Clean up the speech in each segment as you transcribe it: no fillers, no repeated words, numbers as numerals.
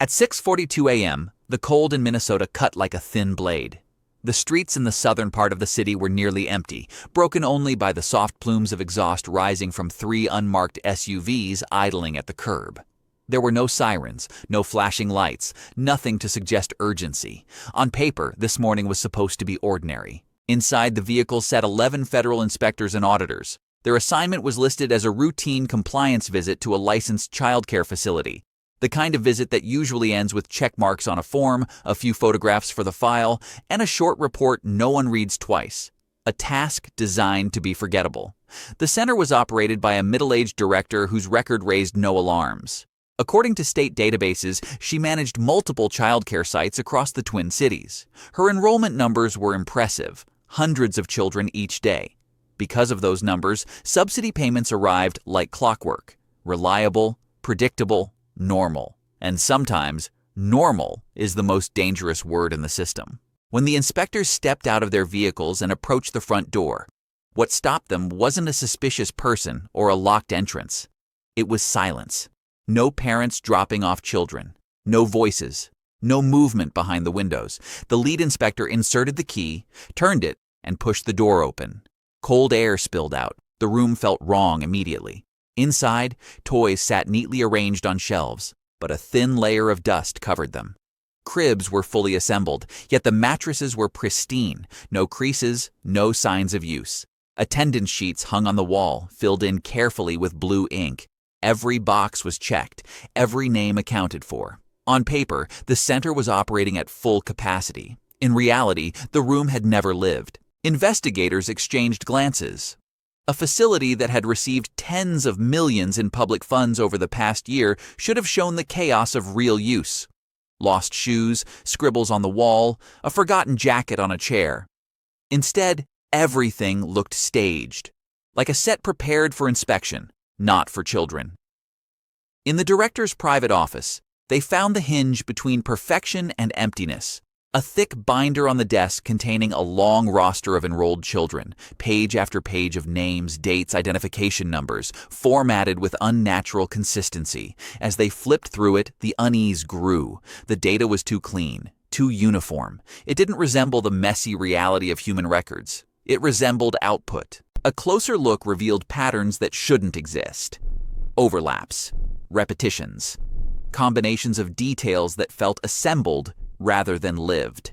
At 6:42 a.m., the cold in Minnesota cut like a thin blade. The streets in the southern part of the city were nearly empty, broken only by the soft plumes of exhaust rising from 3 unmarked SUVs idling at the curb. There were no sirens, no flashing lights, nothing to suggest urgency. On paper, this morning was supposed to be ordinary. Inside, the vehicle sat 11 federal inspectors and auditors. Their assignment was listed as a routine compliance visit to a licensed childcare facility. The kind of visit that usually ends with check marks on a form, a few photographs for the file, and a short report no one reads twice. A task designed to be forgettable. The center was operated by a middle-aged director whose record raised no alarms. According to state databases, she managed multiple childcare sites across the Twin Cities. Her enrollment numbers were impressive, hundreds of children each day. Because of those numbers, subsidy payments arrived like clockwork. Reliable, predictable, normal. And sometimes, normal is the most dangerous word in the system. When the inspectors stepped out of their vehicles and approached the front door, what stopped them wasn't a suspicious person or a locked entrance. It was silence. No parents dropping off children. No voices. No movement behind the windows. The lead inspector inserted the key, turned it, and pushed the door open. Cold air spilled out. The room felt wrong immediately. Inside, toys sat neatly arranged on shelves, but a thin layer of dust covered them. Cribs were fully assembled, yet the mattresses were pristine, no creases, no signs of use. Attendance sheets hung on the wall, filled in carefully with blue ink. Every box was checked, every name accounted for. On paper, the center was operating at full capacity. In reality, the room had never lived. Investigators exchanged glances. A facility that had received tens of millions in public funds over the past year should have shown the chaos of real use. Lost shoes, scribbles on the wall, a forgotten jacket on a chair. Instead, everything looked staged, like a set prepared for inspection, not for children. In the director's private office, they found the hinge between perfection and emptiness. A thick binder on the desk containing a long roster of enrolled children, page after page of names, dates, identification numbers, formatted with unnatural consistency. As they flipped through it, the unease grew. The data was too clean, too uniform. It didn't resemble the messy reality of human records. It resembled output. A closer look revealed patterns that shouldn't exist. Overlaps, repetitions, combinations of details that felt assembled rather than lived.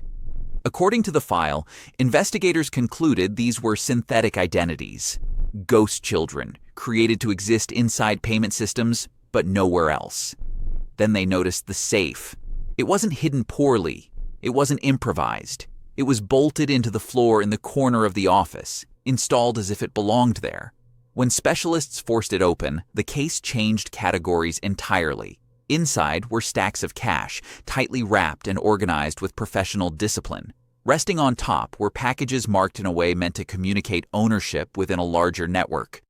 According to the file, investigators concluded these were synthetic identities, ghost children, created to exist inside payment systems, but nowhere else. Then they noticed the safe. It wasn't hidden poorly. It wasn't improvised. It was bolted into the floor in the corner of the office, installed as if it belonged there. When specialists forced it open, the case changed categories entirely. Inside were stacks of cash, tightly wrapped and organized with professional discipline. Resting on top were packages marked in a way meant to communicate ownership within a larger network.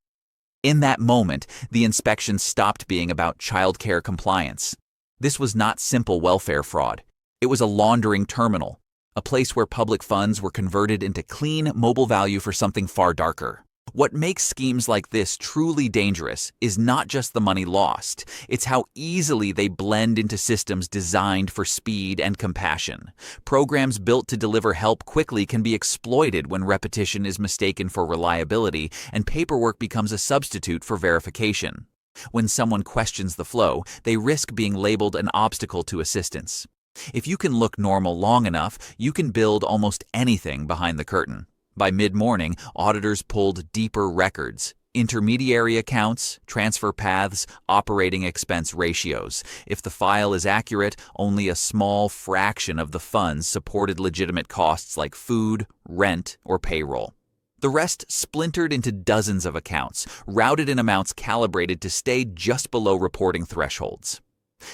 In that moment, the inspection stopped being about childcare compliance. This was not simple welfare fraud. It was a laundering terminal, a place where public funds were converted into clean, mobile value for something far darker. What makes schemes like this truly dangerous is not just the money lost, it's how easily they blend into systems designed for speed and compassion. Programs built to deliver help quickly can be exploited when repetition is mistaken for reliability and paperwork becomes a substitute for verification. When someone questions the flow, they risk being labeled an obstacle to assistance. If you can look normal long enough, you can build almost anything behind the curtain. By mid-morning, auditors pulled deeper records, intermediary accounts, transfer paths, operating expense ratios. If the file is accurate, only a small fraction of the funds supported legitimate costs like food, rent, or payroll. The rest splintered into dozens of accounts, routed in amounts calibrated to stay just below reporting thresholds.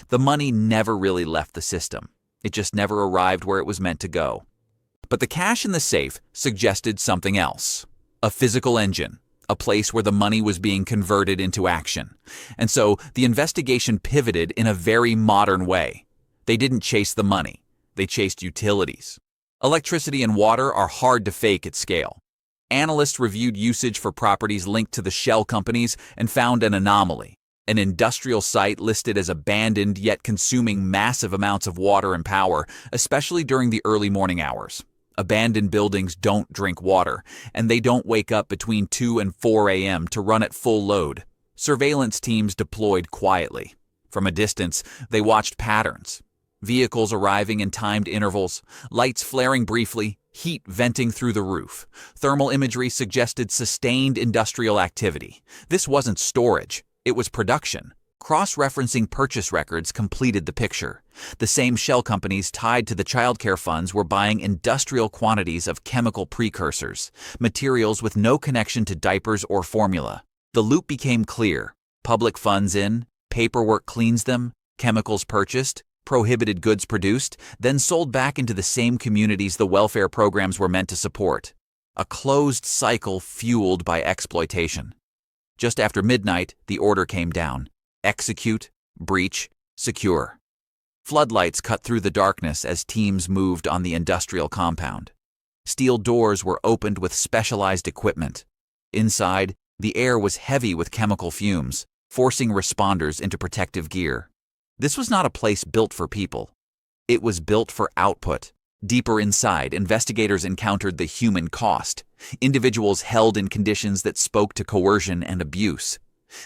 The money never really left the system. It just never arrived where it was meant to go. But the cash in the safe suggested something else. A physical engine, a place where the money was being converted into action. And so the investigation pivoted in a very modern way. They didn't chase the money. They chased utilities. Electricity and water are hard to fake at scale. Analysts reviewed usage for properties linked to the shell companies and found an anomaly. An industrial site listed as abandoned yet consuming massive amounts of water and power, especially during the early morning hours. Abandoned buildings don't drink water, and they don't wake up between 2 and 4 a.m. to run at full load. Surveillance teams deployed quietly. From a distance, they watched patterns. Vehicles arriving in timed intervals, lights flaring briefly, heat venting through the roof. Thermal imagery suggested sustained industrial activity. This wasn't storage, it was production. Cross-referencing purchase records completed the picture. The same shell companies tied to the childcare funds were buying industrial quantities of chemical precursors, materials with no connection to diapers or formula. The loop became clear. Public funds in, paperwork cleans them, chemicals purchased, prohibited goods produced, then sold back into the same communities the welfare programs were meant to support. A closed cycle fueled by exploitation. Just after midnight, the order came down. Execute, breach, secure. Floodlights cut through the darkness as teams moved on the industrial compound. Steel doors were opened with specialized equipment. Inside, the air was heavy with chemical fumes, forcing responders into protective gear. This was not a place built for people. It was built for output. Deeper inside, investigators encountered the human cost. Individuals held in conditions that spoke to coercion and abuse.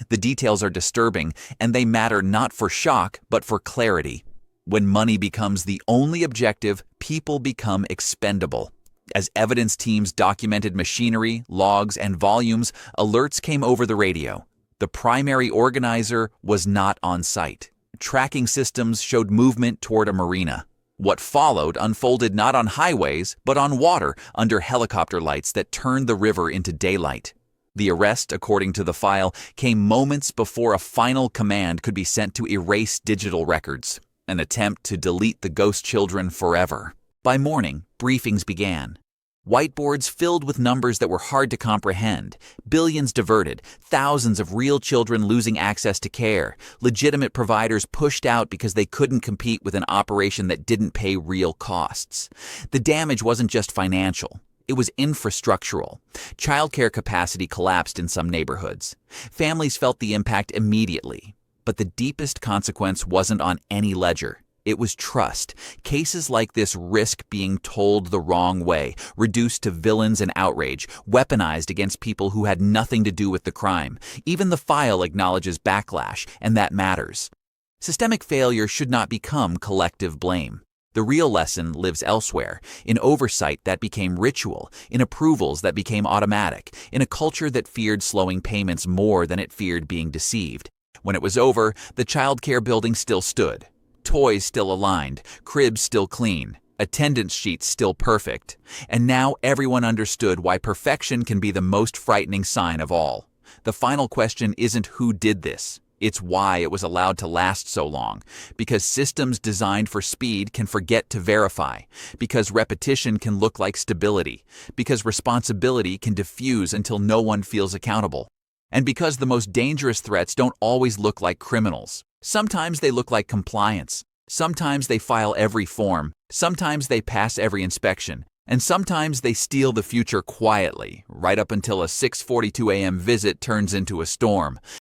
The details are disturbing, and they matter not for shock, but for clarity. When money becomes the only objective, people become expendable. As evidence teams documented machinery, logs, and volumes, alerts came over the radio. The primary organizer was not on site. Tracking systems showed movement toward a marina. What followed unfolded not on highways, but on water under helicopter lights that turned the river into daylight. The arrest, according to the file, came moments before a final command could be sent to erase digital records, an attempt to delete the ghost children forever. By morning, briefings began. Whiteboards filled with numbers that were hard to comprehend, billions diverted, thousands of real children losing access to care, legitimate providers pushed out because they couldn't compete with an operation that didn't pay real costs. The damage wasn't just financial. It was infrastructural. Childcare capacity collapsed in some neighborhoods. Families felt the impact immediately. But the deepest consequence wasn't on any ledger. It was trust. Cases like this risk being told the wrong way, reduced to villains and outrage, weaponized against people who had nothing to do with the crime. Even the file acknowledges backlash, and that matters. Systemic failure should not become collective blame. The real lesson lives elsewhere, in oversight that became ritual, in approvals that became automatic, in a culture that feared slowing payments more than it feared being deceived. When it was over, the childcare building still stood. Toys still aligned, cribs still clean, attendance sheets still perfect. And now everyone understood why perfection can be the most frightening sign of all. The final question isn't who did this. It's why it was allowed to last so long. Because systems designed for speed can forget to verify. Because repetition can look like stability. Because responsibility can diffuse until no one feels accountable. And because the most dangerous threats don't always look like criminals. Sometimes they look like compliance. Sometimes they file every form. Sometimes they pass every inspection. And sometimes they steal the future quietly, right up until a 6:42 a.m. visit turns into a storm.